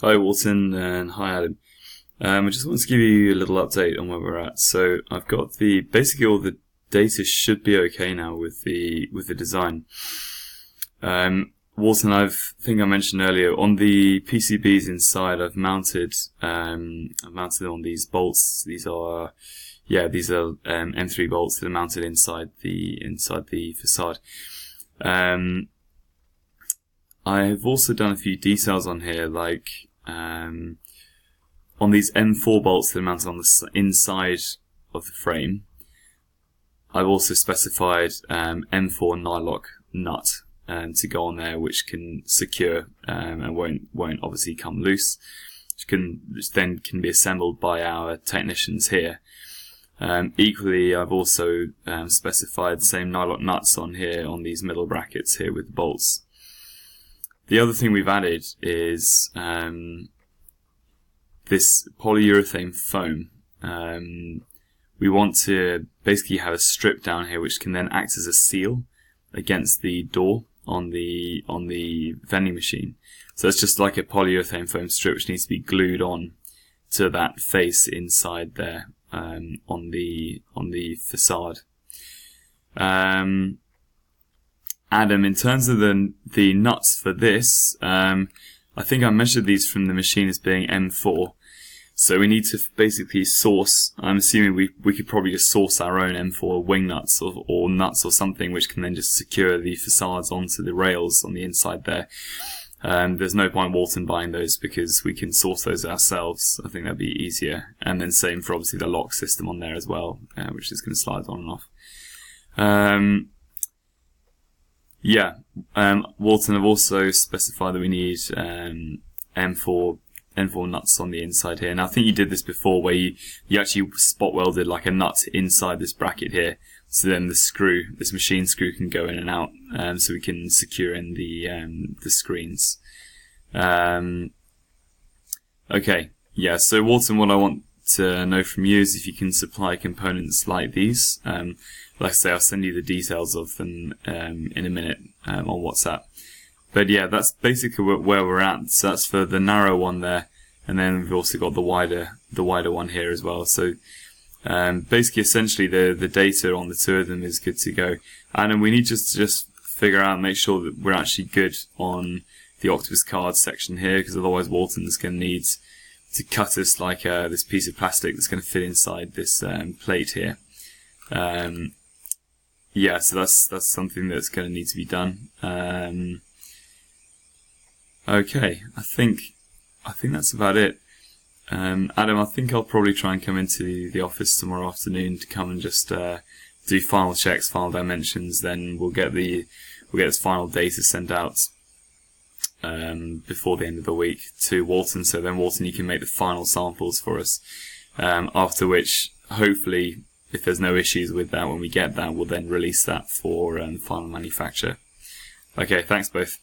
Hi Walton and hi Adam. I just wanted to give you a little update on where we're at. So I've got basically all the data should be okay now with the design. Walton, I think I mentioned earlier on the PCBs inside. I've mounted them on these bolts. These are M3 bolts that are mounted inside the facade. I've also done a few details on here, like on these M4 bolts that are mounted on the inside of the frame. I've also specified M4 nylock nut to go on there, which can secure and won't obviously come loose, which then can be assembled by our technicians here. Equally, I've also specified the same nylock nuts on here on these middle brackets here with the bolts. The other thing we've added is this polyurethane foam. We want to basically have a strip down here which can then act as a seal against the door on the vending machine. So it's just like a polyurethane foam strip which needs to be glued on to that face inside there on the facade. Adam, in terms of the nuts for this, I think I measured these from the machine as being M4. So we need to basically source, I'm assuming we could probably just source our own M4 wing nuts or nuts or something which can then just secure the facades onto the rails on the inside there. There's no point Walton buying those because we can source those ourselves. I think that'd be easier. And then same for obviously the lock system on there as well, which is going to slide on and off. Walton have also specified that we need M4 nuts on the inside here. Now I think you did this before where you actually spot welded like a nut inside this bracket here. So then this machine screw can go in and out, so we can secure in the screens. So Walton, what I want to know from you is if you can supply components like these. Like I say, I'll send you the details of them in a minute on WhatsApp. But yeah, that's basically where we're at. So that's for the narrow one there, and then we've also got the wider one here as well. So basically, essentially, the data on the two of them is good to go. And then we need to just figure out and make sure that we're actually good on the Octopus card section here, because otherwise Walton's going to need to cut us like this piece of plastic that's going to fit inside this plate here. So that's something that's going to need to be done. Okay, I think that's about it. Adam, I think I'll probably try and come into the office tomorrow afternoon to come and just do final checks, final dimensions. Then we'll get this final data sent out before the end of the week to Walton. So then Walton, you can make the final samples for us. After which, hopefully, if there's no issues with that when we get that, we'll then release that for final manufacture. Okay, thanks both.